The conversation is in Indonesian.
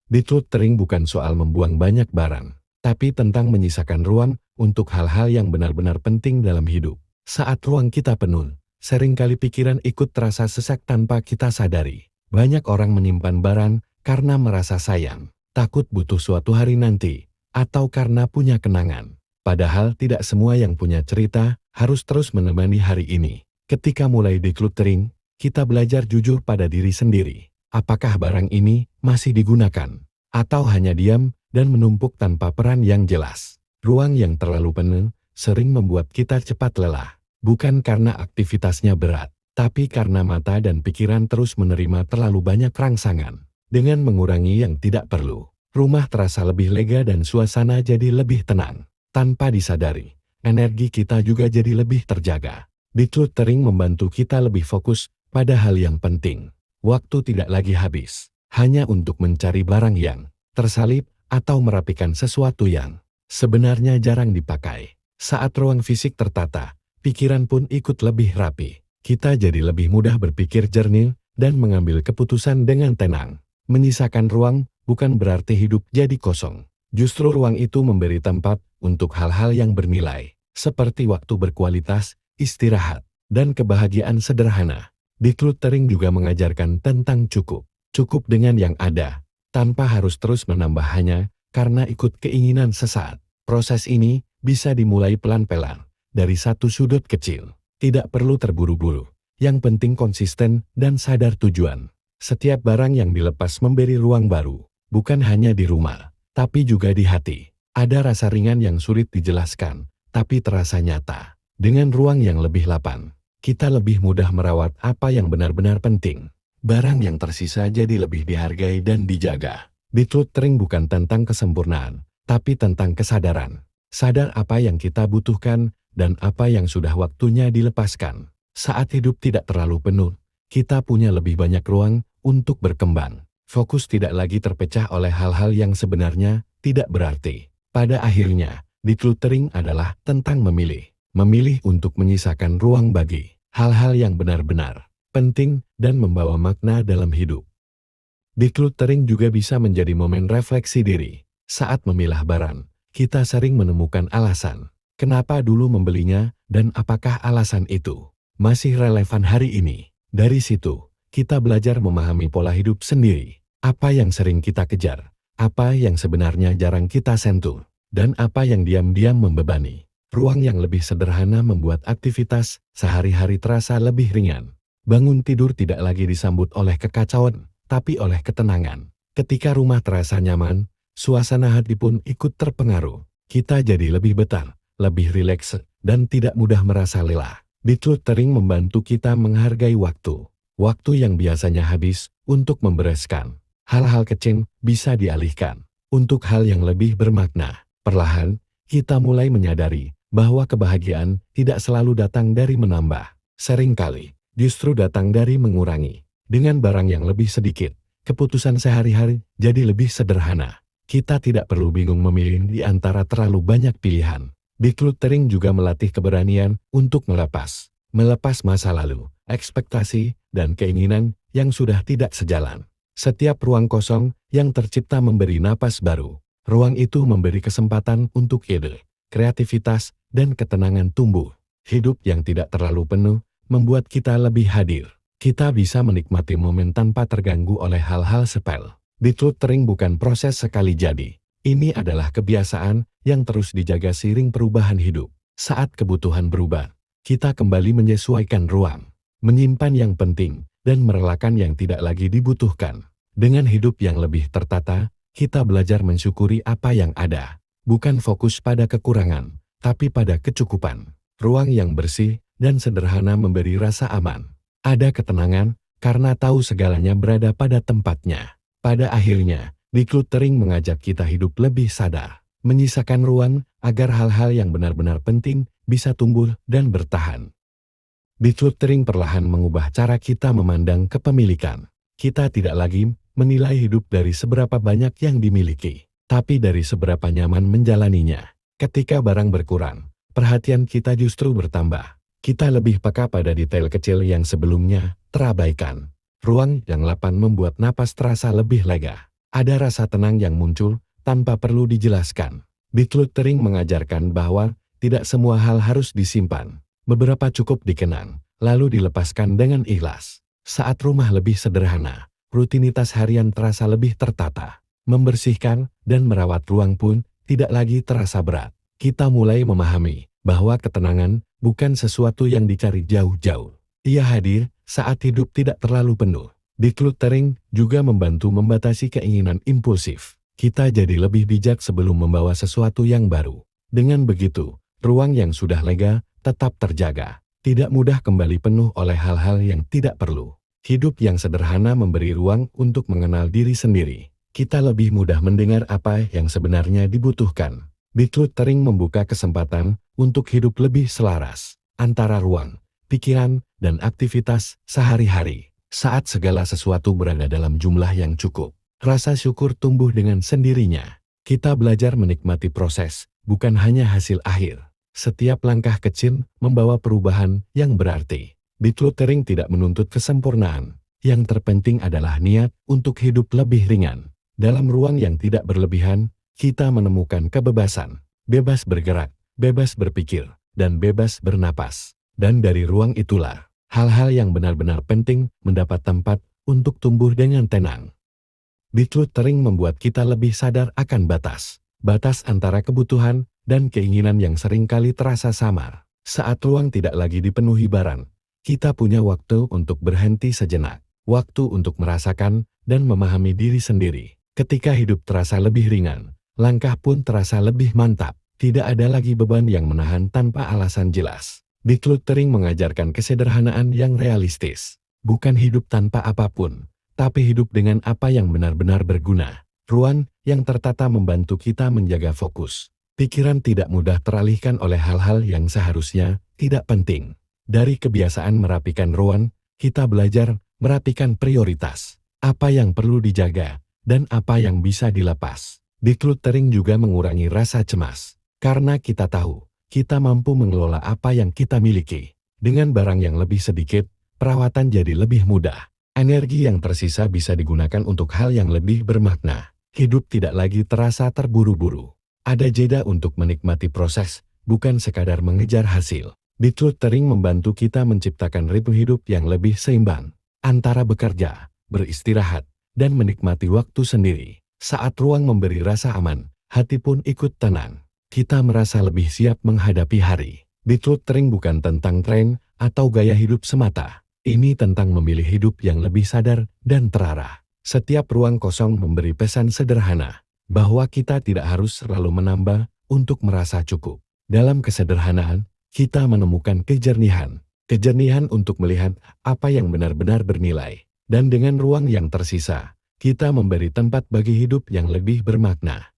Decluttering bukan soal membuang banyak barang, tapi tentang menyisakan ruang untuk hal-hal yang benar-benar penting dalam hidup. Saat ruang kita penuh, seringkali pikiran ikut terasa sesak tanpa kita sadari. Banyak orang menyimpan barang karena merasa sayang, takut butuh suatu hari nanti, atau karena punya kenangan. Padahal tidak semua yang punya cerita harus terus menemani hari ini. Ketika mulai decluttering, kita belajar jujur pada diri sendiri. Apakah barang ini masih digunakan, atau hanya diam dan menumpuk tanpa peran yang jelas? Ruang yang terlalu penuh sering membuat kita cepat lelah, bukan karena aktivitasnya berat, tapi karena mata dan pikiran terus menerima terlalu banyak rangsangan. Dengan mengurangi yang tidak perlu, rumah terasa lebih lega dan suasana jadi lebih tenang. Tanpa disadari, energi kita juga jadi lebih terjaga. Decluttering membantu kita lebih fokus pada hal yang penting. Waktu tidak lagi habis hanya untuk mencari barang yang tersalip atau merapikan sesuatu yang sebenarnya jarang dipakai. Saat ruang fisik tertata, pikiran pun ikut lebih rapi. Kita jadi lebih mudah berpikir jernih dan mengambil keputusan dengan tenang. Menyisakan ruang bukan berarti hidup jadi kosong. Justru ruang itu memberi tempat untuk hal-hal yang bernilai, seperti waktu berkualitas, istirahat, dan kebahagiaan sederhana. Decluttering juga mengajarkan tentang cukup dengan yang ada, tanpa harus terus menambahnya karena ikut keinginan sesaat. Proses ini bisa dimulai pelan-pelan, dari satu sudut kecil. Tidak perlu terburu-buru, yang penting konsisten dan sadar tujuan. Setiap barang yang dilepas memberi ruang baru, bukan hanya di rumah, tapi juga di hati. Ada rasa ringan yang sulit dijelaskan, tapi terasa nyata. Dengan ruang yang lebih lapang, kita lebih mudah merawat apa yang benar-benar penting. Barang yang tersisa jadi lebih dihargai dan dijaga. Decluttering bukan tentang kesempurnaan, tapi tentang kesadaran. Sadar apa yang kita butuhkan dan apa yang sudah waktunya dilepaskan. Saat hidup tidak terlalu penuh, kita punya lebih banyak ruang untuk berkembang. Fokus tidak lagi terpecah oleh hal-hal yang sebenarnya tidak berarti. Pada akhirnya, decluttering adalah tentang memilih. Memilih untuk menyisakan ruang bagi hal-hal yang benar-benar penting dan membawa makna dalam hidup. Decluttering juga bisa menjadi momen refleksi diri. Saat memilah barang, kita sering menemukan alasan kenapa dulu membelinya dan apakah alasan itu masih relevan hari ini. Dari situ, kita belajar memahami pola hidup sendiri. Apa yang sering kita kejar, apa yang sebenarnya jarang kita sentuh, dan apa yang diam-diam membebani. Ruang yang lebih sederhana membuat aktivitas sehari-hari terasa lebih ringan. Bangun tidur tidak lagi disambut oleh kekacauan, tapi oleh ketenangan. Ketika rumah terasa nyaman, suasana hati pun ikut terpengaruh. Kita jadi lebih betah, lebih rileks, dan tidak mudah merasa lelah. Decluttering membantu kita menghargai waktu. Waktu yang biasanya habis untuk membereskan hal-hal kecil bisa dialihkan untuk hal yang lebih bermakna. Perlahan, kita mulai menyadari bahwa kebahagiaan tidak selalu datang dari menambah. Seringkali, justru datang dari mengurangi. Dengan barang yang lebih sedikit, keputusan sehari-hari jadi lebih sederhana. Kita tidak perlu bingung memilih di antara terlalu banyak pilihan. Decluttering juga melatih keberanian untuk melepas masa lalu, ekspektasi, dan keinginan yang sudah tidak sejalan. Setiap ruang kosong yang tercipta memberi napas baru. Ruang itu memberi kesempatan untuk ide, kreativitas, dan ketenangan tumbuh. Hidup yang tidak terlalu penuh membuat kita lebih hadir. Kita bisa menikmati momen tanpa terganggu oleh hal-hal sepele. Decluttering bukan proses sekali jadi. Ini adalah kebiasaan yang terus dijaga seiring perubahan hidup. Saat kebutuhan berubah, kita kembali menyesuaikan ruang, menyimpan yang penting, dan merelakan yang tidak lagi dibutuhkan. Dengan hidup yang lebih tertata, kita belajar mensyukuri apa yang ada. Bukan fokus pada kekurangan, tapi pada kecukupan. Ruang yang bersih dan sederhana memberi rasa aman. Ada ketenangan, karena tahu segalanya berada pada tempatnya. Pada akhirnya, decluttering mengajak kita hidup lebih sadar, menyisakan ruang agar hal-hal yang benar-benar penting bisa tumbuh dan bertahan. Decluttering perlahan mengubah cara kita memandang kepemilikan. Kita tidak lagi menilai hidup dari seberapa banyak yang dimiliki, tapi dari seberapa nyaman menjalaninya. Ketika barang berkurang, perhatian kita justru bertambah. Kita lebih peka pada detail kecil yang sebelumnya terabaikan. Ruang yang lapang membuat napas terasa lebih lega. Ada rasa tenang yang muncul tanpa perlu dijelaskan. Decluttering mengajarkan bahwa tidak semua hal harus disimpan. Beberapa cukup dikenang, lalu dilepaskan dengan ikhlas. Saat rumah lebih sederhana, rutinitas harian terasa lebih tertata. Membersihkan dan merawat ruang pun tidak lagi terasa berat. Kita mulai memahami bahwa ketenangan bukan sesuatu yang dicari jauh-jauh. Ia hadir saat hidup tidak terlalu penuh. Decluttering juga membantu membatasi keinginan impulsif. Kita jadi lebih bijak sebelum membawa sesuatu yang baru. Dengan begitu, ruang yang sudah lega tetap terjaga. Tidak mudah kembali penuh oleh hal-hal yang tidak perlu. Hidup yang sederhana memberi ruang untuk mengenal diri sendiri. Kita lebih mudah mendengar apa yang sebenarnya dibutuhkan. Decluttering membuka kesempatan untuk hidup lebih selaras antara ruang, pikiran, dan aktivitas sehari-hari. Saat segala sesuatu berada dalam jumlah yang cukup, rasa syukur tumbuh dengan sendirinya. Kita belajar menikmati proses, bukan hanya hasil akhir. Setiap langkah kecil membawa perubahan yang berarti. Decluttering tidak menuntut kesempurnaan. Yang terpenting adalah niat untuk hidup lebih ringan. Dalam ruang yang tidak berlebihan, kita menemukan kebebasan. Bebas bergerak, bebas berpikir, dan bebas bernapas. Dan dari ruang itulah, hal-hal yang benar-benar penting mendapat tempat untuk tumbuh dengan tenang. Decluttering membuat kita lebih sadar akan batas. Batas antara kebutuhan dan keinginan yang seringkali terasa samar. Saat ruang tidak lagi dipenuhi barang, kita punya waktu untuk berhenti sejenak. Waktu untuk merasakan dan memahami diri sendiri. Ketika hidup terasa lebih ringan, langkah pun terasa lebih mantap. Tidak ada lagi beban yang menahan tanpa alasan jelas. Decluttering mengajarkan kesederhanaan yang realistis. Bukan hidup tanpa apapun, tapi hidup dengan apa yang benar-benar berguna. Ruang yang tertata membantu kita menjaga fokus. Pikiran tidak mudah teralihkan oleh hal-hal yang seharusnya tidak penting. Dari kebiasaan merapikan ruang, kita belajar merapikan prioritas. Apa yang perlu dijaga, dan apa yang bisa dilepas. Decluttering juga mengurangi rasa cemas. Karena kita tahu, kita mampu mengelola apa yang kita miliki. Dengan barang yang lebih sedikit, perawatan jadi lebih mudah. Energi yang tersisa bisa digunakan untuk hal yang lebih bermakna. Hidup tidak lagi terasa terburu-buru. Ada jeda untuk menikmati proses, bukan sekadar mengejar hasil. Decluttering membantu kita menciptakan ritme hidup yang lebih seimbang. Antara bekerja, beristirahat, dan menikmati waktu sendiri. Saat ruang memberi rasa aman, hati pun ikut tenang. Kita merasa lebih siap menghadapi hari. Decluttering bukan tentang tren atau gaya hidup semata. Ini tentang memilih hidup yang lebih sadar dan terarah. Setiap ruang kosong memberi pesan sederhana, bahwa kita tidak harus selalu menambah untuk merasa cukup. Dalam kesederhanaan, kita menemukan kejernihan. Kejernihan untuk melihat apa yang benar-benar bernilai. Dan dengan ruang yang tersisa, kita memberi tempat bagi hidup yang lebih bermakna.